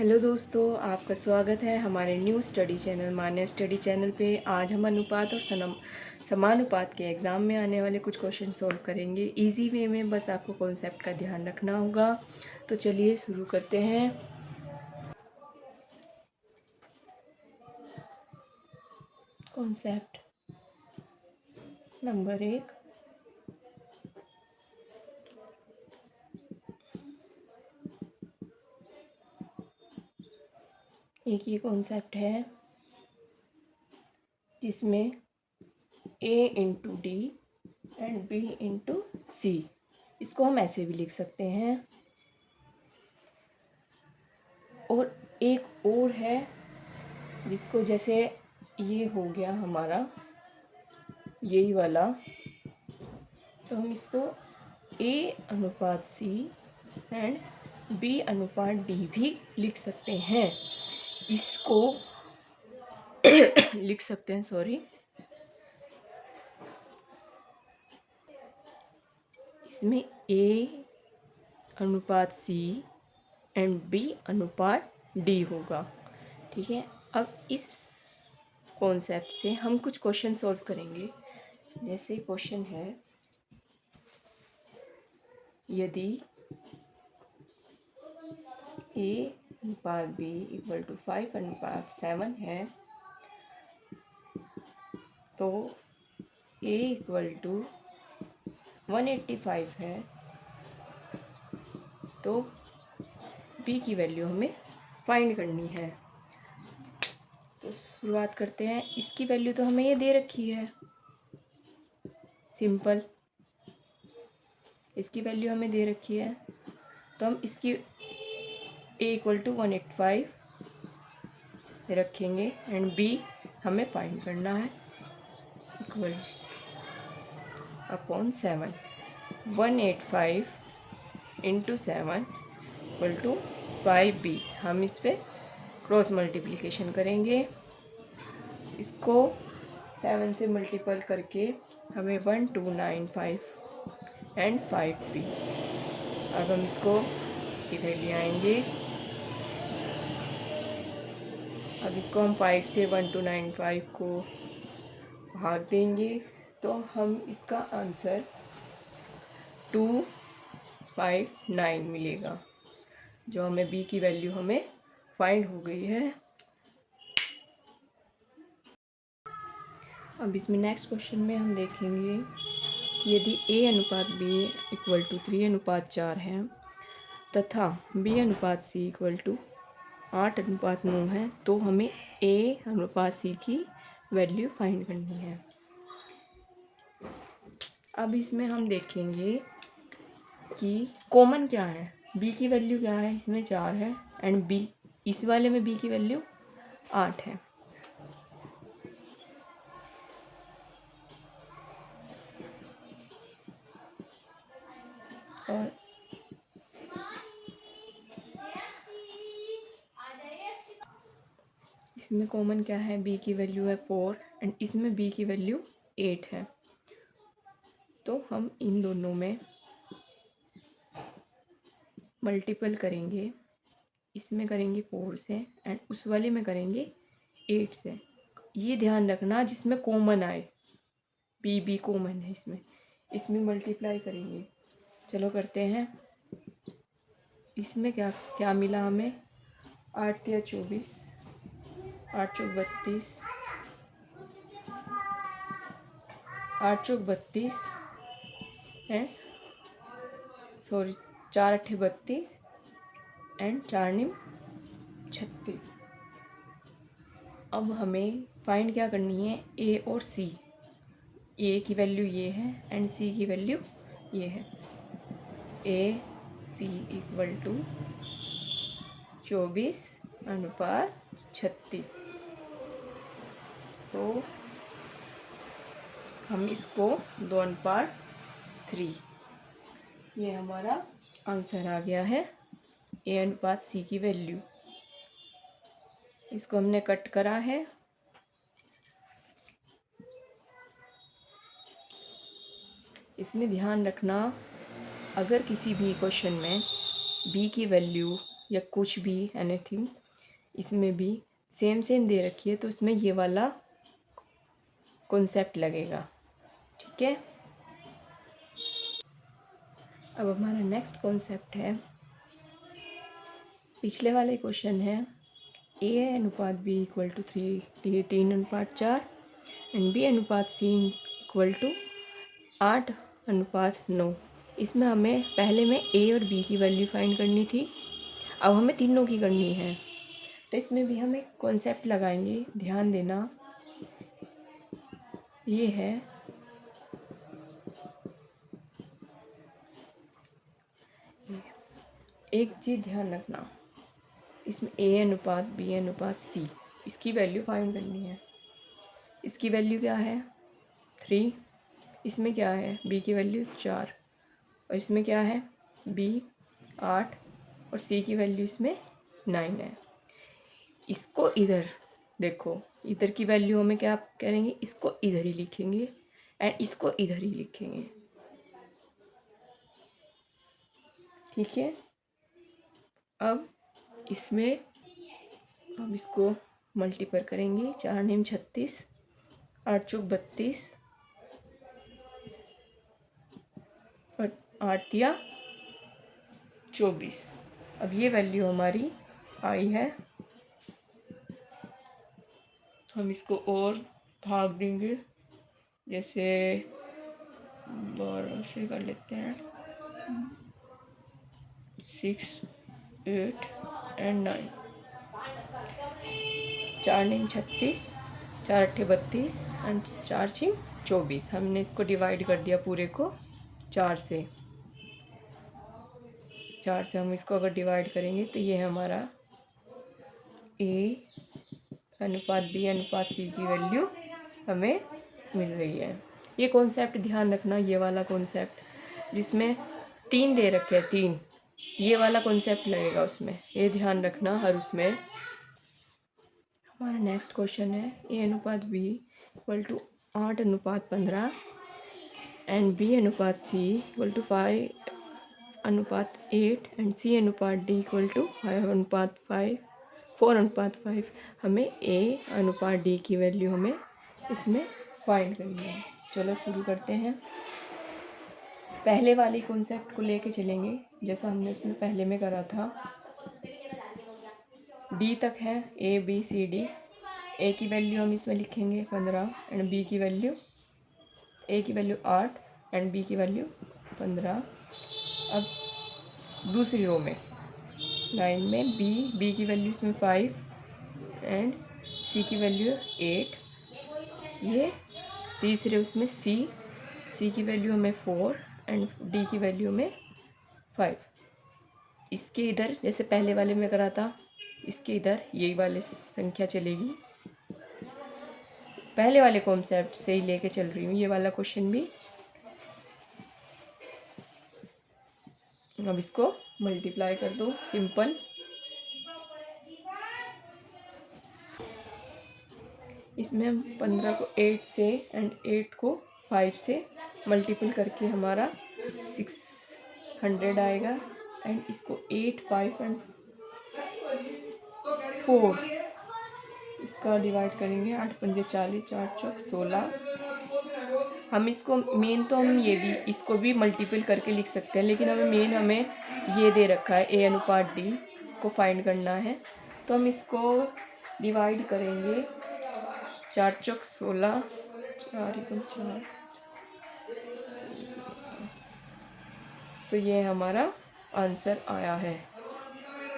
Hello दोस्तों, आपका स्वागत है हमारे न्यू स्टडी चैनल मान्य स्टडी चैनल पे। आज हम अनुपात और समानुपात के एग्ज़ाम में आने वाले कुछ क्वेश्चन सॉल्व करेंगे इजी वे में। बस आपको कॉन्सेप्ट का ध्यान रखना होगा। तो चलिए शुरू करते हैं। कॉन्सेप्ट नंबर 1, एक ये कॉन्सेप्ट है जिसमें A into D and B into C, इसको हम ऐसे भी लिख सकते हैं। और एक और है जिसको जैसे ये हो गया हमारा यही वाला, तो हम इसको A अनुपात C एंड B अनुपात D भी लिख सकते हैं। इसको लिख सकते हैं, सॉरी, इसमें A अनुपात C एंड B अनुपात D होगा। ठीक है, अब इस कॉन्सेप्ट से हम कुछ क्वेश्चन सॉल्व करेंगे। जैसे क्वेश्चन है, यदि A अनुपात B इक्वल टू 5 अनुपात 7 है तो A इक्वल टू 185 है, तो B की वैल्यू हमें फाइंड करनी है। तो शुरुआत करते हैं। इसकी वैल्यू तो हमें ये दे रखी है, सिंपल। इसकी वैल्यू हमें दे रखी है, तो हम इसकी A इक्वल टू 185 रखेंगे एंड B हमें फाइंड करना है, equal upon 7। 185 into 7 equal to 5B। हम इस पर क्रॉस मल्टीप्लिकेशन करेंगे। इसको 7 से मल्टीपल करके हमें 1295 एंड 5B। अब हम इसको इधर ले आएंगे। अब इसको हम 5 से 1295 को भाग देंगे, तो हम इसका आंसर 259 मिलेगा, जो हमें B की वैल्यू हमें फाइंड हो गई है। अब इसमें नेक्स्ट क्वेश्चन में हम देखेंगे कि यदि A अनुपात B इक्वल टू 3 अनुपात 4 है तथा B अनुपात C इक्वल टू 8 अनुपात 9 है, तो हमें A अनुपात C की वैल्यू फाइंड करनी है। अब इसमें हम देखेंगे कि कॉमन क्या है। B की वैल्यू क्या है, इसमें 4 है एंड B, इस वाले में B की वैल्यू 8 है। और इसमें कॉमन क्या है, B की वैल्यू है 4 एंड इसमें B की वैल्यू 8 है। तो हम इन दोनों में मल्टीपल करेंगे। इसमें करेंगे 4 से एंड उस वाले में करेंगे 8 से। ये ध्यान रखना जिसमें कॉमन आए, B कॉमन है इसमें मल्टीप्लाई करेंगे। चलो करते हैं। इसमें क्या क्या मिला हमें, 8 या 24, 8 चौक 32, 8 चौक 32 एंड सॉरी 4 अट्ठे 32 एंड 4 निम 36। अब हमें फाइंड क्या करनी है, A और C। A की वैल्यू ये है एंड C की वैल्यू ये है। A C इक्वल टू 24 अनुपात 36। तो हम इसको 2 अनुपात 3, ये हमारा आंसर आ गया है। A अनुपात C की वैल्यू, इसको हमने कट करा है। इसमें ध्यान रखना, अगर किसी भी क्वेश्चन में B की वैल्यू या कुछ भी एनीथिंग, इसमें भी सेम सेम दे रखी है तो उसमें ये वाला कॉन्सेप्ट लगेगा। ठीक है, अब हमारा नेक्स्ट कॉन्सेप्ट है, पिछले वाले क्वेश्चन है ए अनुपात B equal to 3:4 and B अनुपात सी इक्वल टू 8:9। इसमें हमें पहले में ए और बी की वैल्यू फाइंड करनी थी, अब हमें तीनों की करनी है। तो इसमें भी हम एक कॉन्सेप्ट लगाएंगे, ध्यान देना, ये है एक चीज़ ध्यान रखना, इसमें ए अनुपात बी अनुपात सी, इसकी वैल्यू फाइंड करनी है। इसकी वैल्यू क्या है 3, इसमें क्या है बी की वैल्यू 4, और इसमें क्या है बी 8 और सी की वैल्यू इसमें 9 है। इसको इधर देखो, इधर की वैल्यू हमें क्या करेंगे, इसको इधर ही लिखेंगे एंड इसको इधर ही लिखेंगे। ठीक है, अब इसमें हम इसको मल्टीपल करेंगे, 4 नेम 36, 8 चौक 32 और 8 तिया 24। अब ये वैल्यू हमारी आई है, हम इसको और भाग देंगे, जैसे 12 से कर लेते हैं, 6, 8 एंड 9। 4 name 36, 4 अट्ठे 32 and 4 छिम 24। हमने इसको डिवाइड कर दिया पूरे को 4 से। 4 से हम इसको अगर डिवाइड करेंगे तो ये हमारा ए अनुपात बी अनुपात सी की वैल्यू हमें मिल रही है। ये कॉन्सेप्ट ध्यान रखना, ये वाला कॉन्सेप्ट जिसमें 3 दे रखे हैं, 3, ये वाला कॉन्सेप्ट लगेगा उसमें, ये ध्यान रखना हर उसमें। हमारा नेक्स्ट क्वेश्चन है ए अनुपात B equal to 8:15 and B अनुपात C equal to 5:8 and C अनुपात डी इक्वल टू 4:5। हमें ए अनुपात डी की वैल्यू हमें इसमें फाइंड करनी है। चलो शुरू करते हैं। पहले वाली कॉन्सेप्ट को लेके चलेंगे, जैसा हमने उसमें पहले में करा था। डी तक है ए बी सी डी, ए की वैल्यू हम इसमें लिखेंगे 15 एंड बी की वैल्यू, ए की वैल्यू 8 एंड बी की वैल्यू 15। अब दूसरी रो में लाइन में बी की वैल्यू इसमें 5 एंड सी की वैल्यू 8। ये तीसरे उसमें सी की वैल्यू हमें 4 एंड डी की वैल्यू में 5। इसके इधर जैसे पहले वाले में करा था, इसके इधर यही वाली संख्या चलेगी। पहले वाले कॉन्सेप्ट से ही लेके चल रही हूँ ये वाला क्वेश्चन भी। अब इसको मल्टीप्लाई कर दो, सिंपल। इसमें हम 15 को 8 से एंड 8 को 5 से मल्टीपल करके हमारा 600 आएगा एंड इसको 8, 5 एंड 4 इसका डिवाइड करेंगे, 8 पंजे 40, 4 चौक 16। हम इसको मेन तो हम ये भी इसको भी मल्टीपल करके लिख सकते हैं, लेकिन हमें ये दे रखा है ए अनुपात डी को फाइंड करना है, तो हम इसको डिवाइड करेंगे, 4 चौक 16, 4 एकम 4, तो ये हमारा आंसर आया है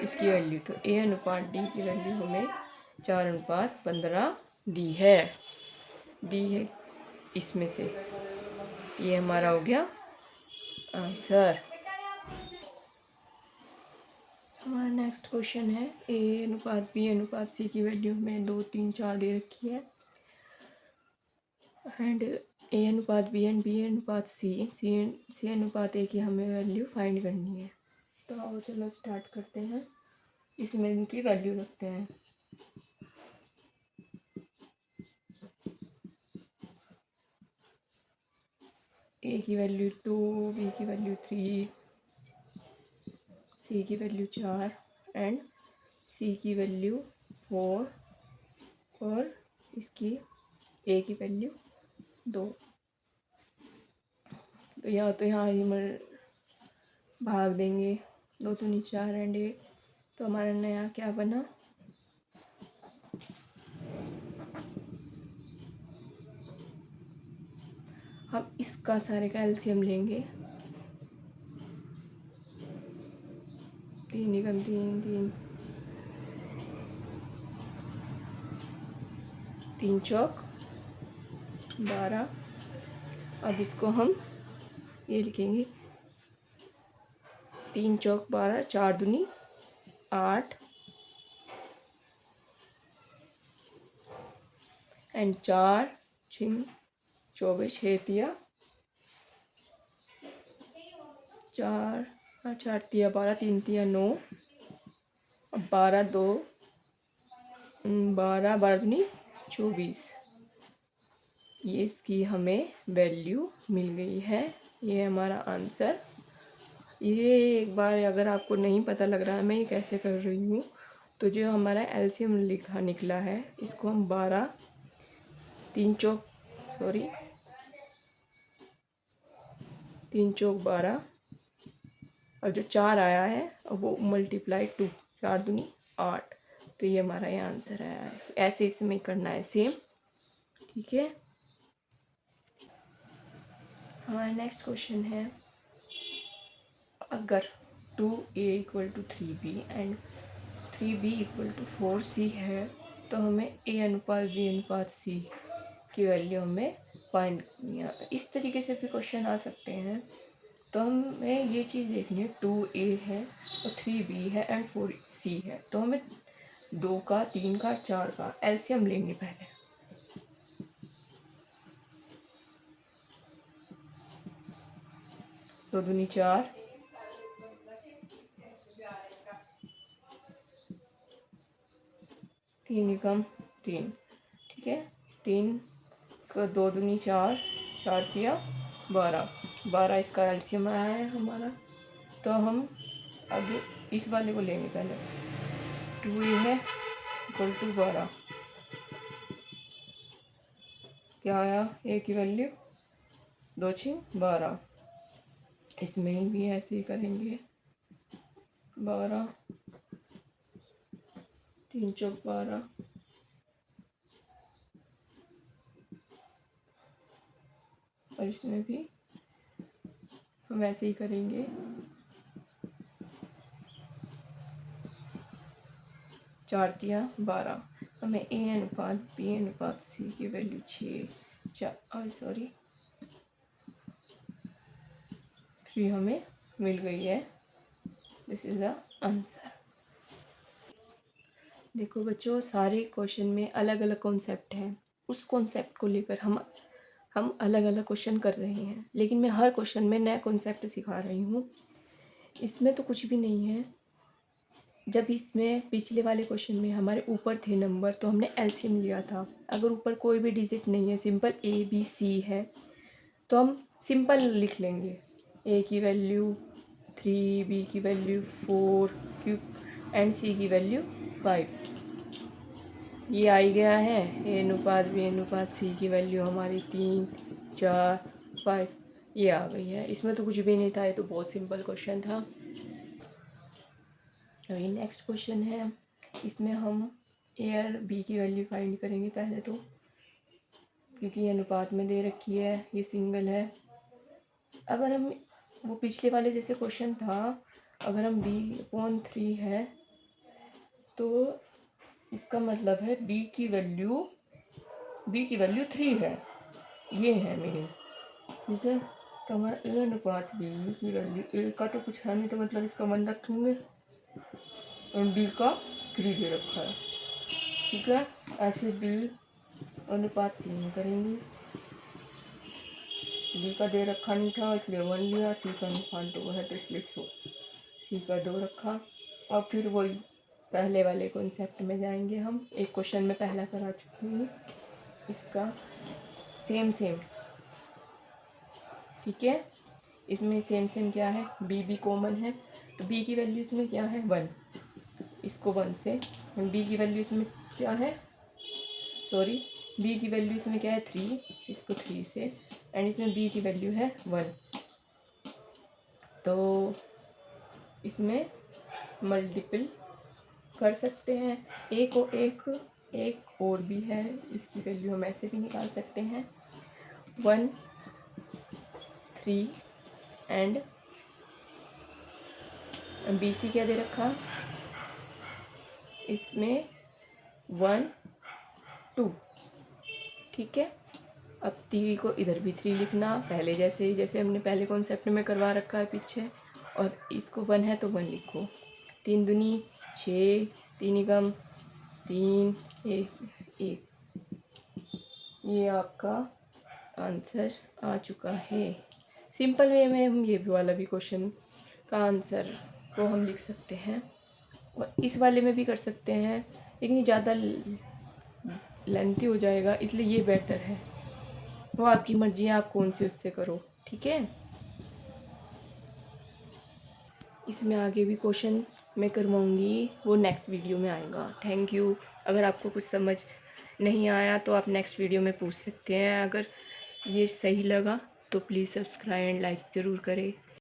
इसकी वैल्यू। तो ए अनुपात डी की वैल्यू हमें 4:15 दी है इसमें से। ये हमारा हो गया आंसर। हमारा नेक्स्ट क्वेश्चन है ए अनुपात बी अनुपात सी की वैल्यू हमें 2, 3, 4 दे रखी है एंड ए अनुपात बी एंड बी अनुपात सी अनुपात ए की हमें वैल्यू फाइंड करनी है। तो आओ चलो स्टार्ट करते हैं, इसमें इनकी वैल्यू रखते हैं। ए की वैल्यू 2, बी की वैल्यू 3, सी की वैल्यू 4 एंड सी की वैल्यू 4 और इसकी ए की वैल्यू 2। तो यहाँ ही भाग देंगे, 2 दूनी 4 एंड 1, तो हमारा नया क्या बना, हम इसका सारे का एलसीएम लेंगे, 3 एकम 3, 3 चौक 12। अब इसको हम ये लिखेंगे, 3 चौक 12, 4 दूनी 8 एंड 4 6 24, 6 तिया 4, 4 तिया 12, 3 तिया 9, अब 12 2 12, 12 दूनी 24। ये इसकी हमें वैल्यू मिल गई है, ये हमारा आंसर। ये एक बार अगर आपको नहीं पता लग रहा है मैं ये कैसे कर रही हूँ, तो जो हमारा एलसीएम लिखा निकला है इसको हम 12 3 चौक 12 और जो 4 आया है अब वो मल्टीप्लाई 2, 4 दूनी 8, तो ये हमारा ये आंसर आया है। ऐसे इसमें करना है सेम, ठीक है। हमारा नेक्स्ट क्वेश्चन है, अगर 2a = 3b and 3b = 4c है तो हमें a अनुपात b अनुपात c की वैल्यू हमें फाइंड करनी है। इस तरीके से भी क्वेश्चन आ सकते हैं, तो हमें ये चीज़ देखनी है, 2a है और 3b है एंड 4c है, तो हमें 2 का 3 का 4 का एलसीएम लेंगे पहले। दो दूनी 4, 3 एकम 3, ठीक है। 3 इसका 2 दूनी 4, 4 तिया 12, 12 इसका एलसीएम आया है हमारा। तो हम अब इस वाले को लेंगे पहले, 2a है = 12, क्या आया, a की वैल्यू 2 6 12, इसमें भी ऐसे ही करेंगे, 12 3 चौक 12 और इसमें भी हम ऐसे ही करेंगे, 4 तिया 12। हमें a अनुपात b अनुपात c की वैल्यू 3 हमें मिल गई है। This is the answer. देखो बच्चों, सारे क्वेश्चन में अलग अलग कॉन्सेप्ट हैं, उस कॉन्सेप्ट को लेकर हम अलग अलग क्वेश्चन कर रहे हैं, लेकिन मैं हर क्वेश्चन में नया कॉन्सेप्ट सिखा रही हूँ। इसमें तो कुछ भी नहीं है। जब इसमें पिछले वाले क्वेश्चन में हमारे ऊपर थे नंबर, तो हमने एलसीएम लिया था। अगर ऊपर कोई भी डिजिट नहीं है, सिंपल a b c है, तो हम सिंपल लिख लेंगे, a की वैल्यू 3, b की वैल्यू 4 एंड c की वैल्यू 5। ये आ ही गया है, a अनुपात b अनुपात c की वैल्यू हमारी 3 4 5, ये आ गई है। इसमें तो कुछ भी नहीं था, ये तो बहुत सिंपल क्वेश्चन था। अभी नेक्स्ट क्वेश्चन है, इसमें हम a और b की वैल्यू फाइंड करेंगे पहले तो, क्योंकि ये अनुपात में दे रखी है, ये सिंगल है। अगर हम वो पिछले वाले जैसे क्वेश्चन था, अगर हम b/3 है तो इसका मतलब है b की वैल्यू 3 है, ये है मेरी, ठीक है। तो हमारा a अनुपात b की वैल्यू, a का तो कुछ है नहीं तो मतलब इसका 1 रखेंगे और b का 3 दे रखा है, ठीक है। ऐसे b अनुपात c में करेंगे, b का दे रखा नहीं था इसलिए 1 लिया, c का अनुपात 2 है तो इसलिए c का 2 रखा। और फिर वही पहले वाले कॉन्सेप्ट में जाएंगे हम। एक क्वेश्चन में पहला करा चुकी हूँ, इसका सेम, ठीक है। इसमें सेम क्या है, b भी कॉमन है, तो b की वैल्यू इसमें क्या है 1, इसको 1 से, बी की वैल्यू इसमें क्या है, सॉरी बी की वैल्यू इसमें क्या है 3, इसको 3 से, एंड इसमें बी की वैल्यू है 1, तो इसमें मल्टीपल कर सकते हैं। एक और भी है, इसकी वैल्यू हम ऐसे भी निकाल सकते हैं 1 3 एंड बी सी क्या दे रखा, इसमें 1 2, ठीक है। अब 3 को इधर भी 3 लिखना, पहले जैसे ही, जैसे हमने पहले कॉन्सेप्ट में करवा रखा है पीछे, और इसको 1 है तो 1 लिखो, 3 दूनी 6, 3 एकम 3, 1, ये आपका आंसर आ चुका है। सिंपल वे में हम ये वाला भी क्वेश्चन का आंसर को हम लिख सकते हैं, और इस वाले में भी कर सकते हैं, लेकिन ये ज़्यादा लेंथी हो जाएगा, इसलिए ये बेटर है। वो आपकी मर्जी है, आप कौन से उससे करो, ठीक है। इसमें आगे भी क्वेश्चन मैं करवाऊँगी, वो नेक्स्ट वीडियो में आएगा। Thank you. अगर आपको कुछ समझ नहीं आया तो आप नेक्स्ट वीडियो में पूछ सकते हैं। अगर ये सही लगा तो प्लीज़ सब्सक्राइब एंड लाइक ज़रूर करें।